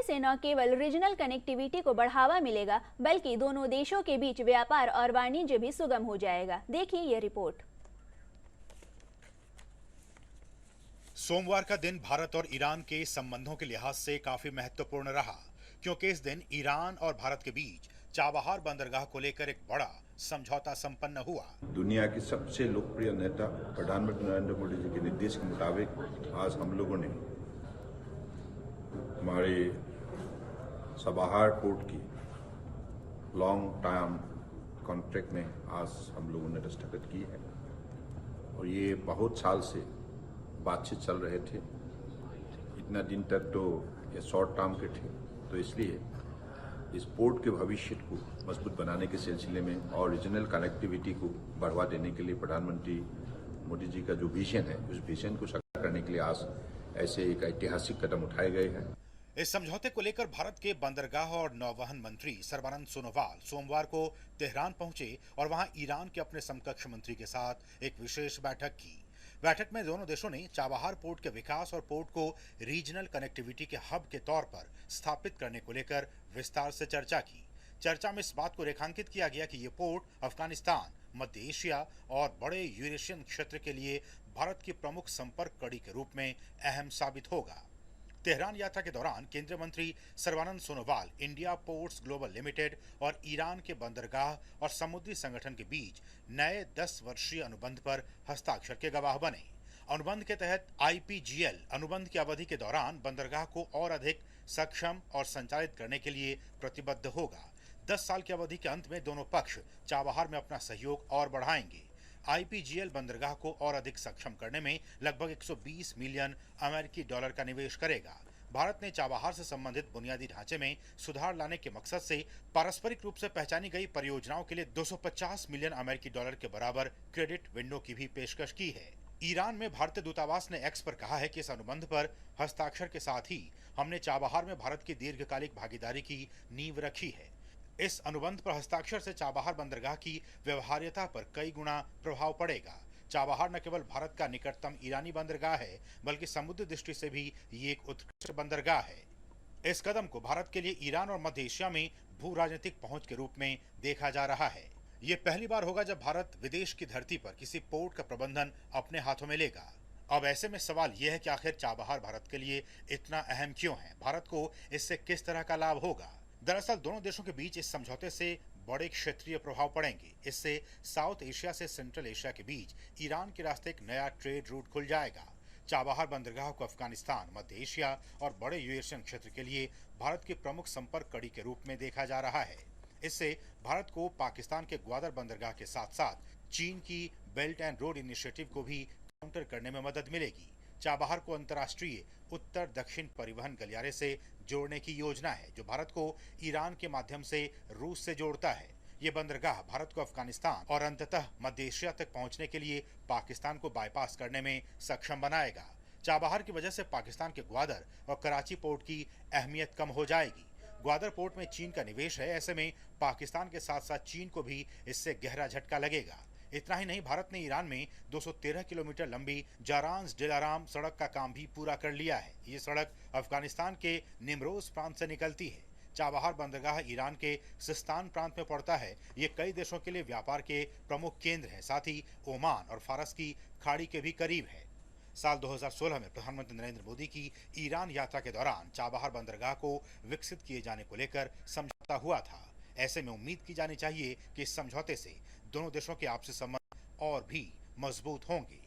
से न केवल रीजनल कनेक्टिविटी को बढ़ावा मिलेगा, बल्कि दोनों देशों के बीच व्यापार और वाणिज्य भी सुगम हो जाएगा। देखिए ये रिपोर्ट। सोमवार का दिन भारत और ईरान के संबंधों के लिहाज से काफी महत्वपूर्ण रहा, क्योंकि इस दिन ईरान और भारत के बीच चाबहार बंदरगाह को लेकर एक बड़ा समझौता संपन्न हुआ। दुनिया के सबसे लोकप्रिय नेता प्रधानमंत्री नरेंद्र मोदी जी के निर्देश के मुताबिक आज हम लोगों ने हमारे चाबहार पोर्ट की लॉन्ग टर्म कॉन्ट्रैक्ट में आज हम लोगों ने दस्तखत की है। और ये बहुत साल से बातचीत चल रहे थे। इतना दिन तक तो ये शॉर्ट टर्म के थे, तो इसलिए इस पोर्ट के भविष्य को मजबूत बनाने के सिलसिले में और रीजनल कनेक्टिविटी को बढ़ावा देने के लिए प्रधानमंत्री मोदी जी का जो विजन है, उस विजन को साकार करने के लिए आज ऐसे एक ऐतिहासिक कदम उठाए गए हैं। इस समझौते को लेकर भारत के बंदरगाह और नौवहन मंत्री सर्बानंद सोनोवाल सोमवार को तेहरान पहुंचे और वहां ईरान के अपने समकक्ष मंत्री के साथ एक विशेष बैठक की। बैठक में दोनों देशों ने चाबहार पोर्ट के विकास और पोर्ट को रीजनल कनेक्टिविटी के हब के तौर पर स्थापित करने को लेकर विस्तार से चर्चा की। चर्चा में इस बात को रेखांकित किया गया कि ये पोर्ट अफगानिस्तान, मध्य एशिया और बड़े यूरेशियन क्षेत्र के लिए भारत की प्रमुख संपर्क कड़ी के रूप में अहम साबित होगा। तेहरान यात्रा के दौरान केंद्रीय मंत्री Sarbananda Sonowal India ports global limited और ईरान के बंदरगाह और समुद्री संगठन के बीच नए 10 वर्षीय अनुबंध पर हस्ताक्षर के गवाह बने। अनुबंध के तहत IPGL अनुबंध की अवधि के दौरान बंदरगाह को और अधिक सक्षम और संचालित करने के लिए प्रतिबद्ध होगा। 10 साल की अवधि के अंत में दोनों पक्ष चाबहार में अपना सहयोग और बढ़ाएंगे। IPGL बंदरगाह को और अधिक सक्षम करने में लगभग 120 मिलियन अमेरिकी डॉलर का निवेश करेगा। भारत ने चाबहार से संबंधित बुनियादी ढांचे में सुधार लाने के मकसद से पारस्परिक रूप से पहचानी गई परियोजनाओं के लिए 250 मिलियन अमेरिकी डॉलर के बराबर क्रेडिट विंडो की भी पेशकश की है। ईरान में भारतीय दूतावास ने एक्स पर कहा है कि इस अनुबंध पर हस्ताक्षर के साथ ही हमने चाबहार में भारत की दीर्घकालिक भागीदारी की नींव रखी है। इस अनुबंध पर हस्ताक्षर से चाबहार बंदरगाह की व्यवहार्यता पर कई गुना प्रभाव पड़ेगा। चाबहार न केवल भारत का निकटतम ईरानी बंदरगाह है, बल्कि समुद्री दृष्टि से भी ये एक उत्कृष्ट बंदरगाह है। इस कदम को भारत के लिए ईरान और मध्य एशिया में भू राजनीतिक पहुंच के रूप में देखा जा रहा है। ये पहली बार होगा जब भारत विदेश की धरती पर किसी पोर्ट का प्रबंधन अपने हाथों में लेगा। अब ऐसे में सवाल यह है कि आखिर चाबहार भारत के लिए इतना अहम क्यों है? भारत को इससे किस तरह का लाभ होगा? दरअसल दोनों देशों के बीच इस समझौते से बड़े क्षेत्रीय प्रभाव पड़ेंगे। इससे साउथ एशिया से सेंट्रल एशिया के बीच ईरान के रास्ते एक नया ट्रेड रूट खुल जाएगा। चाबहार बंदरगाह को अफगानिस्तान, मध्य एशिया और बड़े यूरेशियन क्षेत्र के लिए भारत की प्रमुख संपर्क कड़ी के रूप में देखा जा रहा है। इससे भारत को पाकिस्तान के ग्वादर बंदरगाह के साथ साथ चीन की बेल्ट एंड रोड इनिशिएटिव को भी काउंटर करने में मदद मिलेगी। चाबहार को अंतर्राष्ट्रीय उत्तर दक्षिण परिवहन गलियारे से जोड़ने की योजना है, जो भारत को ईरान के माध्यम से रूस से जोड़ता है। ये बंदरगाह भारत को अफगानिस्तान और अंततः मध्य एशिया तक पहुंचने के लिए पाकिस्तान को बाईपास करने में सक्षम बनाएगा। चाबहार की वजह से पाकिस्तान के ग्वादर और कराची पोर्ट की अहमियत कम हो जाएगी। ग्वादर पोर्ट में चीन का निवेश है, ऐसे में पाकिस्तान के साथ साथ चीन को भी इससे गहरा झटका लगेगा। इतना ही नहीं, भारत ने ईरान में 213 किलोमीटर लंबी जारांस दिलाराम सड़क का काम भी पूरा कर लिया है। ये सड़क अफगानिस्तान के निमरोज प्रांत से निकलती है। चाबहार बंदरगाह ईरान के सिस्तान प्रांत में पड़ता है। ये कई देशों के लिए व्यापार के प्रमुख केंद्र है, साथ ही ओमान और फारस की खाड़ी के भी करीब है। साल 2016 में प्रधानमंत्री नरेंद्र मोदी की ईरान यात्रा के दौरान चाबहार बंदरगाह को विकसित किए जाने को लेकर समझौता हुआ था। ऐसे में उम्मीद की जानी चाहिए कि इस समझौते से दोनों देशों के आपसी संबंध और भी मजबूत होंगे।